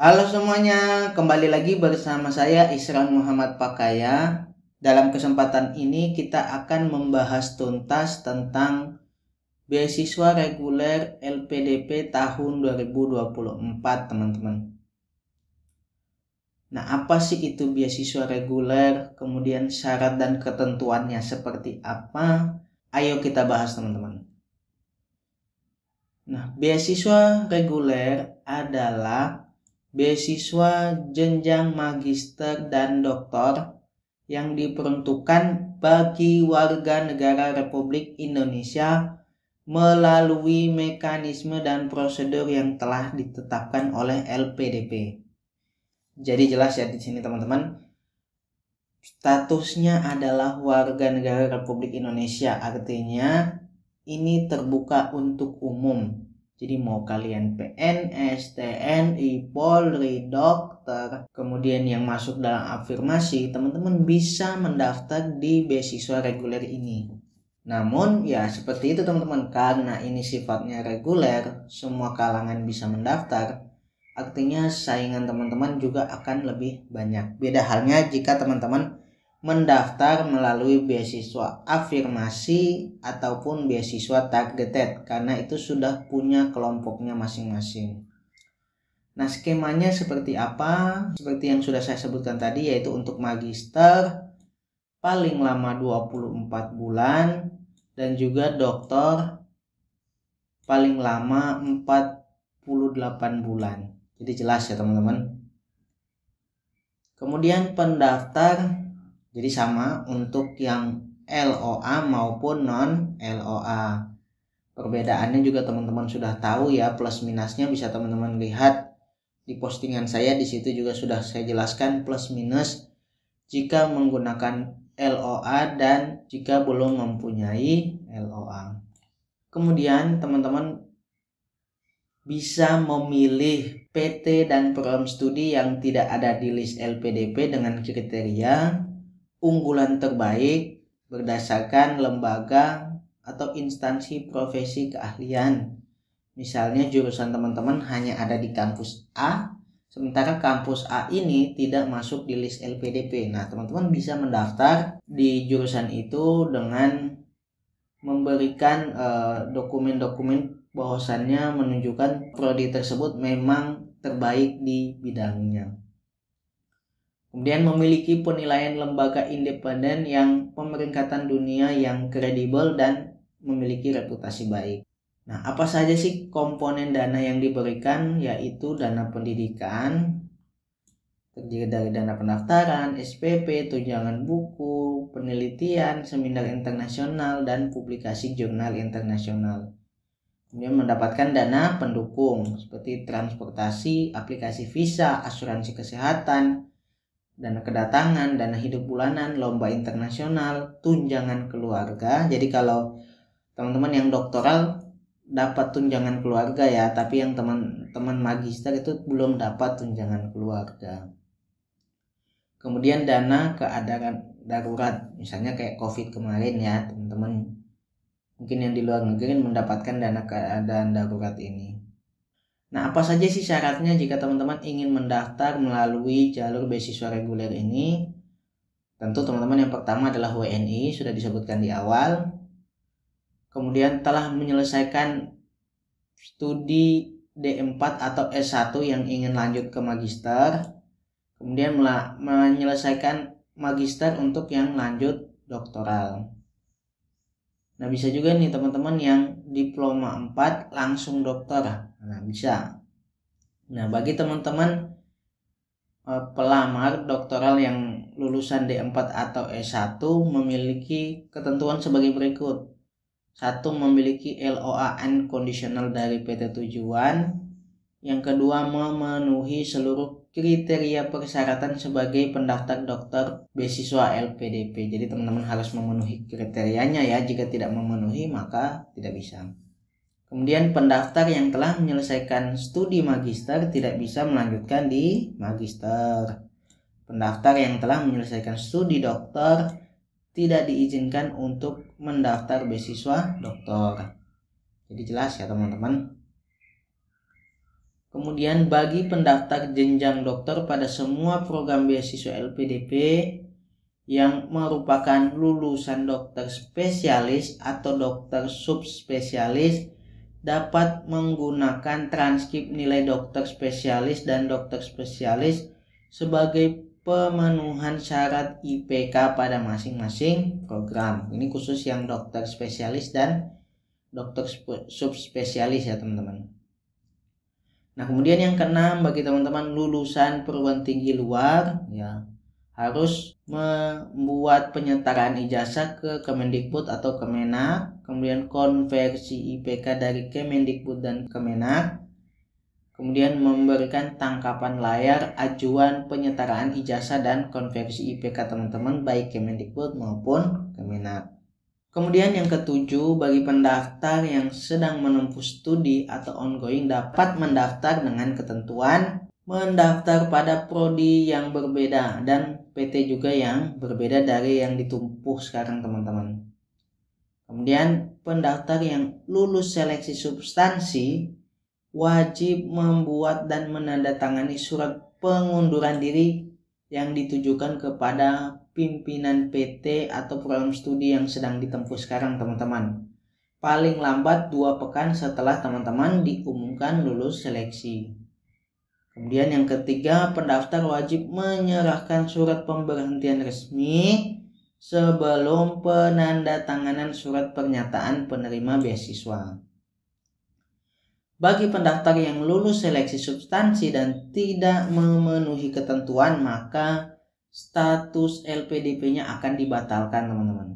Halo semuanya, kembali lagi bersama saya Isran Muhammad Pakaya. Dalam kesempatan ini kita akan membahas tuntas tentang beasiswa reguler LPDP tahun 2024, teman-teman. Nah, apa sih itu beasiswa reguler? Kemudian syarat dan ketentuannya seperti apa? Ayo kita bahas, teman-teman. Nah, beasiswa reguler adalah beasiswa jenjang magister dan doktor yang diperuntukkan bagi warga negara Republik Indonesia melalui mekanisme dan prosedur yang telah ditetapkan oleh LPDP. Jadi jelas ya di sini, teman-teman. Statusnya adalah warga negara Republik Indonesia, artinya ini terbuka untuk umum. Jadi mau kalian PNS, TNI, Polri, dokter, kemudian yang masuk dalam afirmasi, teman-teman bisa mendaftar di beasiswa reguler ini. Namun ya seperti itu, teman-teman, karena ini sifatnya reguler, semua kalangan bisa mendaftar, artinya saingan teman-teman juga akan lebih banyak. Beda halnya jika teman-teman mendaftar melalui beasiswa afirmasi ataupun beasiswa targeted, karena itu sudah punya kelompoknya masing-masing. Nah, skemanya seperti apa? Seperti yang sudah saya sebutkan tadi, yaitu untuk magister paling lama 24 bulan dan juga doktor paling lama 48 bulan. Jadi jelas ya, teman-teman. Kemudian pendaftar jadi sama untuk yang LOA maupun non LOA. Perbedaannya juga teman-teman sudah tahu ya, plus minusnya bisa teman-teman lihat di postingan saya, di situ juga sudah saya jelaskan plus minus jika menggunakan LOA dan jika belum mempunyai LOA. Kemudian teman-teman bisa memilih PT dan program studi yang tidak ada di list LPDP dengan kriteria unggulan terbaik berdasarkan lembaga atau instansi profesi keahlian. Misalnya jurusan teman-teman hanya ada di kampus A, sementara kampus A ini tidak masuk di list LPDP. Nah, teman-teman bisa mendaftar di jurusan itu dengan memberikan dokumen-dokumen bahwasannya menunjukkan prodi tersebut memang terbaik di bidangnya. Kemudian memiliki penilaian lembaga independen yang pemeringkatan dunia yang kredibel dan memiliki reputasi baik. Nah, apa saja sih komponen dana yang diberikan? Yaitu dana pendidikan, terdiri dari dana pendaftaran, SPP, tunjangan buku, penelitian, seminar internasional, dan publikasi jurnal internasional. Kemudian mendapatkan dana pendukung seperti transportasi, aplikasi visa, asuransi kesehatan, dana kedatangan, dana hidup bulanan, lomba internasional, tunjangan keluarga. Jadi kalau teman-teman yang doktoral dapat tunjangan keluarga ya, tapi yang teman-teman magister itu belum dapat tunjangan keluarga. Kemudian dana keadaan darurat, misalnya kayak COVID kemarin ya, teman-teman mungkin yang di luar negeri mendapatkan dana keadaan darurat ini. Nah, apa saja sih syaratnya jika teman-teman ingin mendaftar melalui jalur beasiswa reguler ini? Tentu teman-teman yang pertama adalah WNI, sudah disebutkan di awal. Kemudian telah menyelesaikan studi D4 atau S1 yang ingin lanjut ke magister. Kemudian menyelesaikan magister untuk yang lanjut doktoral. Nah, bisa juga nih teman-teman yang diploma 4 langsung dokter. Nah, bisa. Nah, bagi teman-teman pelamar doktoral yang lulusan D4 atau S1 memiliki ketentuan sebagai berikut. 1. Memiliki LOA unconditional dari PT tujuan. Yang kedua, memenuhi seluruh kriteria persyaratan sebagai pendaftar dokter beasiswa LPDP. Jadi teman-teman harus memenuhi kriterianya ya. Jika tidak memenuhi maka tidak bisa. Kemudian pendaftar yang telah menyelesaikan studi magister tidak bisa melanjutkan di magister. Pendaftar yang telah menyelesaikan studi dokter tidak diizinkan untuk mendaftar beasiswa dokter. Jadi jelas ya, teman-teman. Kemudian bagi pendaftar jenjang dokter pada semua program beasiswa LPDP yang merupakan lulusan dokter spesialis atau dokter subspesialis dapat menggunakan transkrip nilai dokter spesialis dan dokter spesialis sebagai pemenuhan syarat IPK pada masing-masing program. Ini khusus yang dokter spesialis dan dokter subspesialis ya teman-teman. Nah, kemudian yang keenam bagi teman-teman lulusan perguruan tinggi luar ya harus membuat penyetaraan ijazah ke Kemendikbud atau Kemenak, kemudian konversi IPK dari Kemendikbud dan Kemenak, kemudian memberikan tangkapan layar ajuan penyetaraan ijazah dan konversi IPK teman-teman baik Kemendikbud maupun Kemenak. Kemudian yang ketujuh, bagi pendaftar yang sedang menempuh studi atau ongoing dapat mendaftar dengan ketentuan mendaftar pada prodi yang berbeda dan PT juga yang berbeda dari yang ditempuh sekarang teman-teman. Kemudian pendaftar yang lulus seleksi substansi wajib membuat dan menandatangani surat pengunduran diri yang ditujukan kepada pimpinan PT atau program studi yang sedang ditempuh sekarang teman-teman. Paling lambat 2 pekan setelah teman-teman diumumkan lulus seleksi. Kemudian yang ketiga, pendaftar wajib menyerahkan surat pemberhentian resmi sebelum penandatanganan surat pernyataan penerima beasiswa. Bagi pendaftar yang lulus seleksi substansi dan tidak memenuhi ketentuan, maka status LPDP-nya akan dibatalkan teman-teman.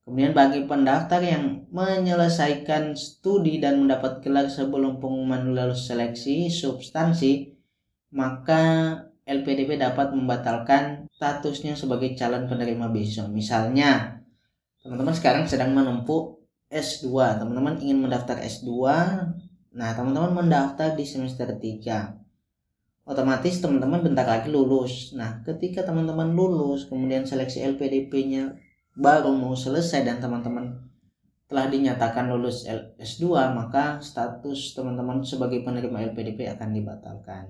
Kemudian bagi pendaftar yang menyelesaikan studi dan mendapat gelar sebelum pengumuman lulus seleksi substansi, maka LPDP dapat membatalkan statusnya sebagai calon penerima beasiswa. Misalnya, teman-teman sekarang sedang menempuh S2, teman-teman ingin mendaftar S2, nah teman-teman mendaftar di semester 3. Otomatis teman-teman bentar lagi lulus. Nah, ketika teman-teman lulus, kemudian seleksi LPDP-nya baru mau selesai dan teman-teman telah dinyatakan lulus S2, maka status teman-teman sebagai penerima LPDP akan dibatalkan.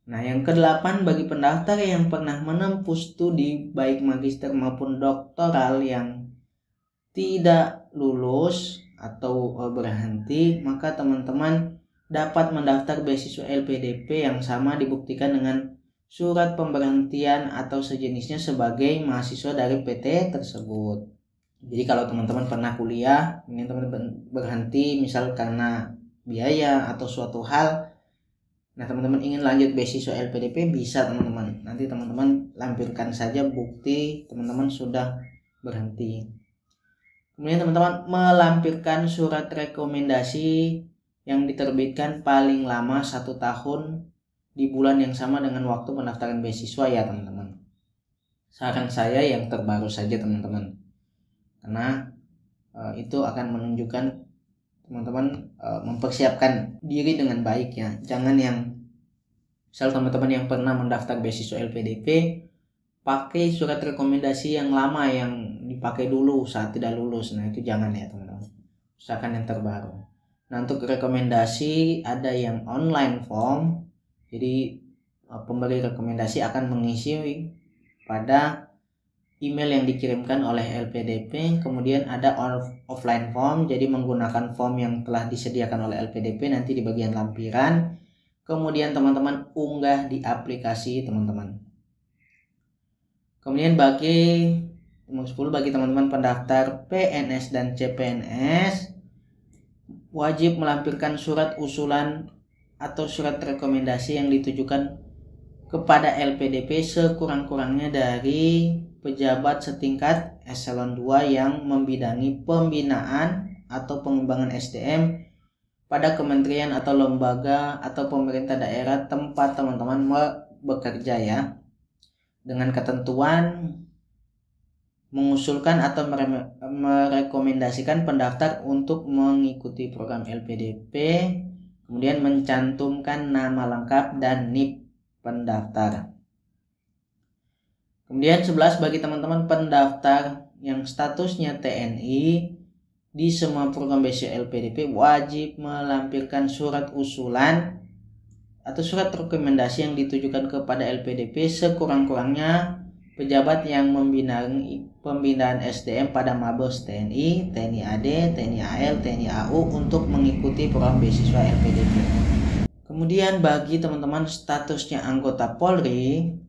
Nah, yang ke-8 bagi pendaftar yang pernah menempuh studi baik magister maupun doktoral yang tidak lulus atau berhenti, maka teman-teman dapat mendaftar beasiswa LPDP yang sama dibuktikan dengan surat pemberhentian atau sejenisnya sebagai mahasiswa dari PT tersebut. Jadi kalau teman-teman pernah kuliah, ingin teman-teman berhenti misal karena biaya atau suatu hal, nah teman-teman ingin lanjut beasiswa LPDP bisa teman-teman. Nanti teman-teman lampirkan saja bukti teman-teman sudah berhenti. Kemudian teman-teman melampirkan surat rekomendasi yang diterbitkan paling lama 1 tahun di bulan yang sama dengan waktu pendaftaran beasiswa ya teman-teman. Saran saya yang terbaru saja teman-teman, karena itu akan menunjukkan teman-teman mempersiapkan diri dengan baik ya. Jangan yang misal teman-teman yang pernah mendaftar beasiswa LPDP pakai surat rekomendasi yang lama yang dipakai dulu saat tidak lulus. Nah itu jangan ya teman-teman, usahakan yang terbaru. Nah, untuk rekomendasi ada yang online form. Jadi pemberi rekomendasi akan mengisi pada email yang dikirimkan oleh LPDP. Kemudian ada offline form, jadi menggunakan form yang telah disediakan oleh LPDP nanti di bagian lampiran. Kemudian teman-teman unggah di aplikasi teman-teman. Kemudian bagi nomor 10 bagi teman-teman pendaftar PNS dan CPNS wajib melampirkan surat usulan atau surat rekomendasi yang ditujukan kepada LPDP sekurang-kurangnya dari pejabat setingkat eselon 2 yang membidangi pembinaan atau pengembangan SDM pada kementerian atau lembaga atau pemerintah daerah tempat teman-teman bekerja ya, dengan ketentuan mengusulkan atau merekomendasikan pendaftar untuk mengikuti program LPDP, kemudian mencantumkan nama lengkap dan NIP pendaftar. Kemudian 11 bagi teman-teman pendaftar yang statusnya TNI di semua program beasiswa LPDP wajib melampirkan surat usulan atau surat rekomendasi yang ditujukan kepada LPDP sekurang-kurangnya pejabat yang pembinaan SDM pada Mabes TNI, TNI AD, TNI AL, TNI AU untuk mengikuti program beasiswa LPDP. Kemudian bagi teman-teman statusnya anggota Polri,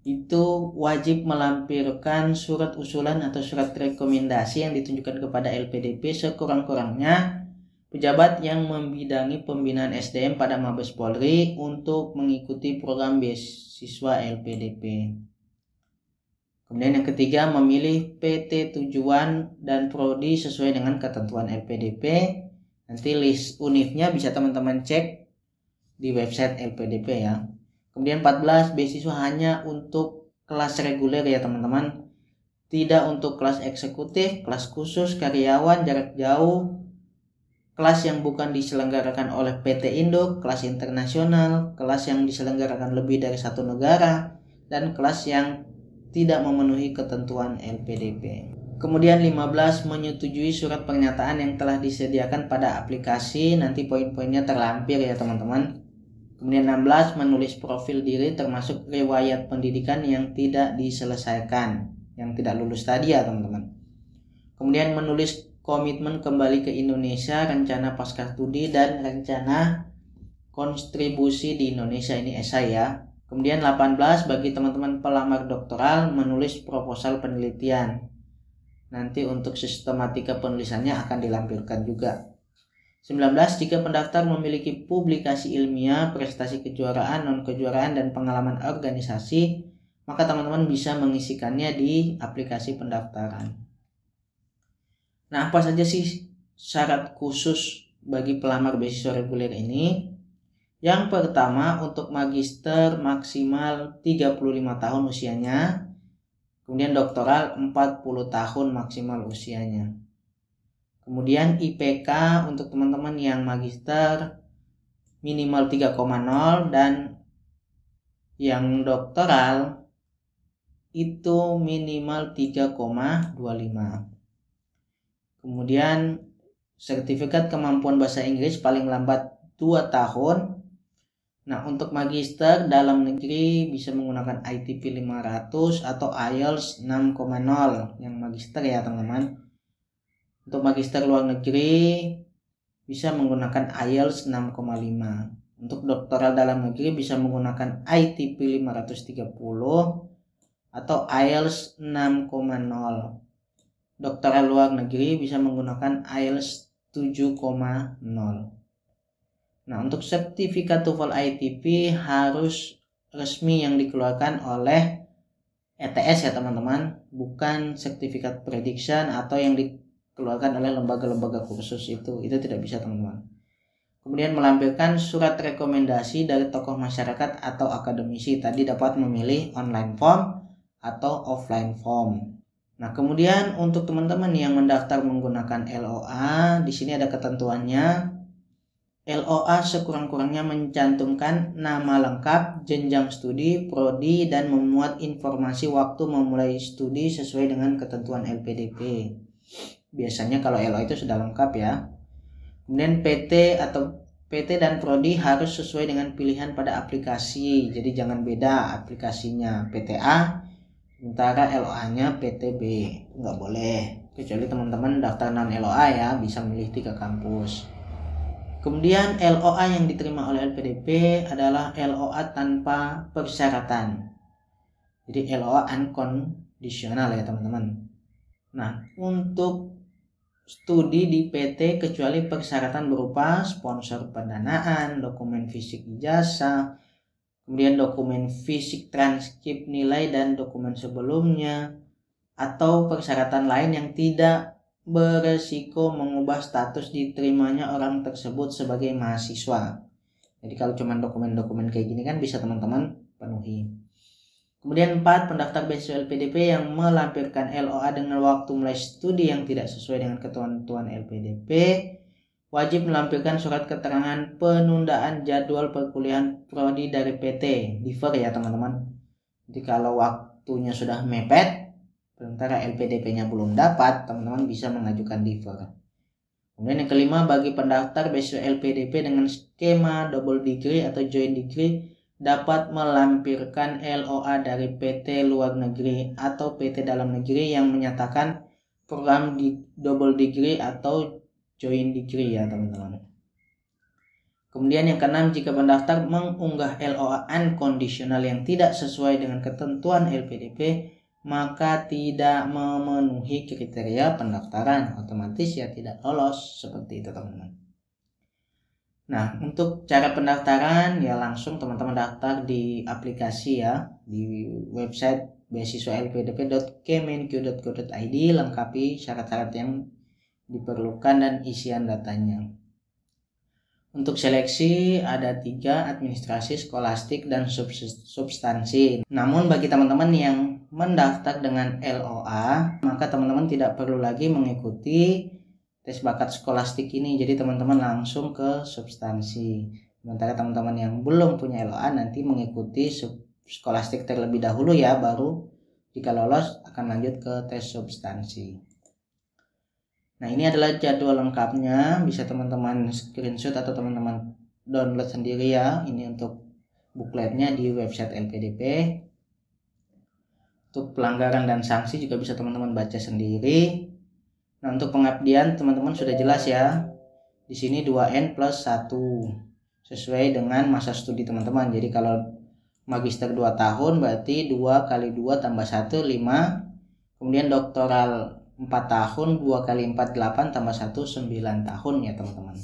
itu wajib melampirkan surat usulan atau surat rekomendasi yang ditunjukkan kepada LPDP sekurang-kurangnya pejabat yang membidangi pembinaan SDM pada Mabes Polri untuk mengikuti program beasiswa LPDP. Kemudian yang ketiga, memilih PT tujuan dan prodi sesuai dengan ketentuan LPDP. Nanti list univnya bisa teman-teman cek di website LPDP ya. Kemudian 14, beasiswa hanya untuk kelas reguler ya teman-teman. Tidak untuk kelas eksekutif, kelas khusus, karyawan, jarak jauh, kelas yang bukan diselenggarakan oleh PT Induk, kelas internasional, kelas yang diselenggarakan lebih dari satu negara, dan kelas yang tidak memenuhi ketentuan LPDP. Kemudian 15, menyetujui surat pernyataan yang telah disediakan pada aplikasi. Nanti poin-poinnya terlampir ya teman-teman. Kemudian 16, menulis profil diri termasuk riwayat pendidikan yang tidak diselesaikan, yang tidak lulus tadi ya teman-teman. Kemudian menulis komitmen kembali ke Indonesia, rencana pasca studi, dan rencana kontribusi di Indonesia, ini esai ya. Kemudian 18, bagi teman-teman pelamar doktoral menulis proposal penelitian. Nanti untuk sistematika penulisannya akan dilampirkan juga. 19, jika pendaftar memiliki publikasi ilmiah, prestasi kejuaraan, non-kejuaraan, dan pengalaman organisasi, maka teman-teman bisa mengisikannya di aplikasi pendaftaran. Nah, apa saja sih syarat khusus bagi pelamar beasiswa reguler ini? Yang pertama, untuk magister maksimal 35 tahun usianya. Kemudian doktoral 40 tahun maksimal usianya. Kemudian IPK untuk teman-teman yang magister minimal 3,0 dan yang doktoral itu minimal 3,25. Kemudian sertifikat kemampuan bahasa Inggris paling lambat 2 tahun. Nah, untuk magister dalam negeri bisa menggunakan ITP 500 atau IELTS 6,0 yang magister ya teman-teman. Untuk magister luar negeri bisa menggunakan IELTS 6,5. Untuk doktoral dalam negeri bisa menggunakan ITP 530 atau IELTS 6,0. Doktoral luar negeri bisa menggunakan IELTS 7,0. Nah, untuk sertifikat TOEFL ITP harus resmi yang dikeluarkan oleh ETS ya teman-teman, bukan sertifikat prediction atau yang dikeluarkan oleh lembaga-lembaga kursus itu tidak bisa teman-teman. Kemudian melampirkan surat rekomendasi dari tokoh masyarakat atau akademisi, tadi dapat memilih online form atau offline form. Nah, kemudian untuk teman-teman yang mendaftar menggunakan LOA, di sini ada ketentuannya. LOA sekurang-kurangnya mencantumkan nama lengkap, jenjang studi, prodi, dan memuat informasi waktu memulai studi sesuai dengan ketentuan LPDP. Biasanya kalau LOA itu sudah lengkap ya. Kemudian PT dan prodi harus sesuai dengan pilihan pada aplikasi. Jadi jangan beda aplikasinya PTA, sementara LOA-nya PTB. Nggak boleh. Kecuali teman-teman daftar non LOA ya, bisa milih 3 kampus. Kemudian LOA yang diterima oleh LPDP adalah LOA tanpa persyaratan. Jadi LOA unconditional ya teman-teman. Nah, untuk studi di PT kecuali persyaratan berupa sponsor pendanaan, dokumen fisik ijazah, kemudian dokumen fisik transkrip nilai dan dokumen sebelumnya, atau persyaratan lain yang tidak beresiko mengubah status diterimanya orang tersebut sebagai mahasiswa. Jadi kalau cuma dokumen-dokumen kayak gini kan bisa teman-teman penuhi. Kemudian 4, pendaftar beasiswa LPDP yang melampirkan LOA dengan waktu mulai studi yang tidak sesuai dengan ketentuan LPDP wajib melampirkan surat keterangan penundaan jadwal perkuliahan prodi dari PT, defer ya teman-teman. Jadi kalau waktunya sudah mepet sementara LPDP-nya belum dapat, teman-teman bisa mengajukan defer. Kemudian yang kelima, bagi pendaftar beasiswa LPDP dengan skema double degree atau joint degree dapat melampirkan LOA dari PT luar negeri atau PT dalam negeri yang menyatakan program di double degree atau joint degree ya teman-teman. Kemudian yang keenam, jika pendaftar mengunggah LOA unconditional yang tidak sesuai dengan ketentuan LPDP, maka tidak memenuhi kriteria pendaftaran, otomatis ya tidak lolos, seperti itu teman-teman. Nah, untuk cara pendaftaran ya langsung teman-teman daftar di aplikasi ya, di website beasiswa-lpdp.kemenq.go.id, lengkapi syarat-syarat yang diperlukan dan isian datanya. Untuk seleksi ada 3, administrasi, skolastik, dan substansi. Namun bagi teman-teman yang mendaftar dengan LOA, maka teman-teman tidak perlu lagi mengikuti tes bakat skolastik ini. Jadi teman-teman langsung ke substansi. Sementara teman-teman yang belum punya LOA nanti mengikuti skolastik terlebih dahulu ya, baru jika lolos akan lanjut ke tes substansi. Nah, ini adalah jadwal lengkapnya, bisa teman-teman screenshot atau teman-teman download sendiri ya. Ini untuk bukletnya di website LPDP. Untuk pelanggaran dan sanksi juga bisa teman-teman baca sendiri. Nah, untuk pengabdian teman-teman sudah jelas ya. Di sini 2N plus 1 sesuai dengan masa studi teman-teman. Jadi kalau magister 2 tahun berarti 2 kali 2 tambah 1 5. Kemudian doktoral 4 tahun, 2 kali 4 8 tambah 1 9 tahun ya teman-teman.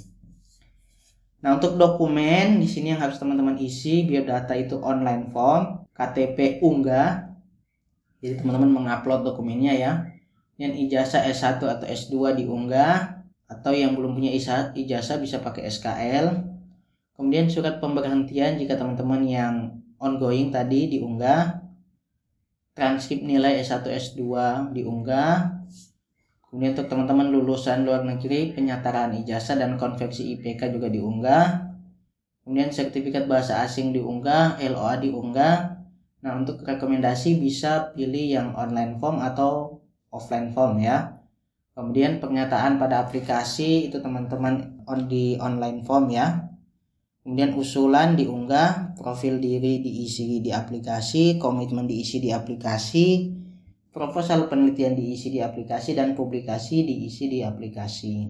Nah, untuk dokumen di sini yang harus teman-teman isi biodata itu online form, KTP unggah. Jadi teman-teman mengupload dokumennya ya. Yang ijazah S1 atau S2 diunggah, atau yang belum punya ijazah bisa pakai SKL. Kemudian surat pemberhentian jika teman-teman yang ongoing tadi diunggah. Transkrip nilai S1 S2 diunggah. Kemudian untuk teman-teman lulusan luar negeri, penyataan ijazah dan konversi IPK juga diunggah. Kemudian sertifikat bahasa asing diunggah, LOA diunggah. Nah, untuk rekomendasi bisa pilih yang online form atau offline form ya. Kemudian pernyataan pada aplikasi itu teman-teman di online form ya. Kemudian usulan diunggah, profil diri diisi di aplikasi, komitmen diisi di aplikasi, proposal penelitian diisi di aplikasi, dan publikasi diisi di aplikasi.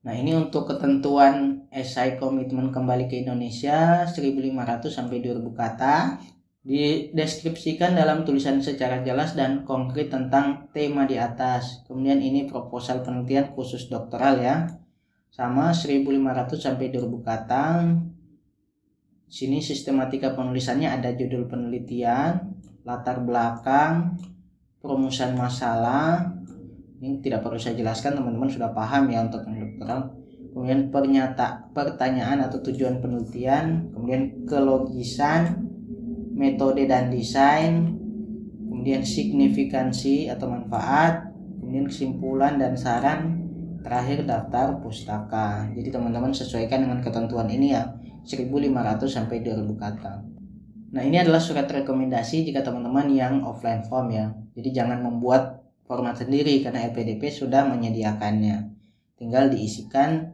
Nah, ini untuk ketentuan esai komitmen kembali ke Indonesia 1.500 sampai 2.000 kata. Dideskripsikan dalam tulisan secara jelas dan konkret tentang tema di atas. Kemudian ini proposal penelitian khusus doktoral ya. Sama 1.500 sampai 2.000 kata. Sini sistematika penulisannya ada judul penelitian, latar belakang, perumusan masalah. Ini tidak perlu saya jelaskan, teman-teman sudah paham ya untuk doktoral. Kemudian pertanyaan atau tujuan penelitian, kemudian kelogisan, metode dan desain, kemudian signifikansi atau manfaat, kemudian kesimpulan dan saran, terakhir daftar pustaka. Jadi teman-teman sesuaikan dengan ketentuan ini ya, 1.500 sampai 2.000 kata. Nah, ini adalah surat rekomendasi jika teman-teman yang offline form ya. Jadi jangan membuat format sendiri karena LPDP sudah menyediakannya. Tinggal diisikan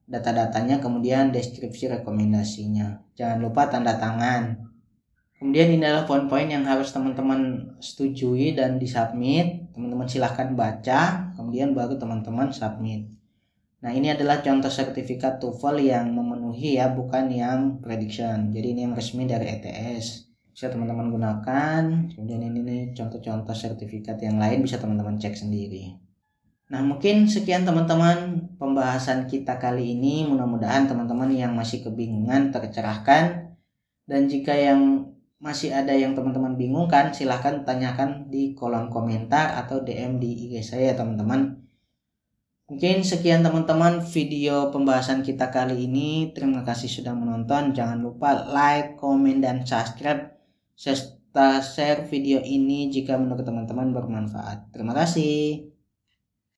data-datanya, kemudian deskripsi rekomendasinya. Jangan lupa tanda tangan. Kemudian ini adalah poin-poin yang harus teman-teman setujui dan disubmit. Teman-teman silahkan baca, kemudian baru teman-teman submit. Nah, ini adalah contoh sertifikat TOEFL yang memenuhi ya, bukan yang prediction. Jadi ini yang resmi dari ETS. Bisa teman-teman gunakan. Kemudian ini nih contoh-contoh sertifikat yang lain bisa teman-teman cek sendiri. Nah, mungkin sekian teman-teman pembahasan kita kali ini. Mudah-mudahan teman-teman yang masih kebingungan tercerahkan. Dan jika yang masih ada yang teman-teman bingungkan, silahkan tanyakan di kolom komentar atau DM di IG saya teman-teman. Mungkin sekian teman-teman video pembahasan kita kali ini. Terima kasih sudah menonton. Jangan lupa like, komen, dan subscribe serta share video ini jika menurut teman-teman bermanfaat. Terima kasih.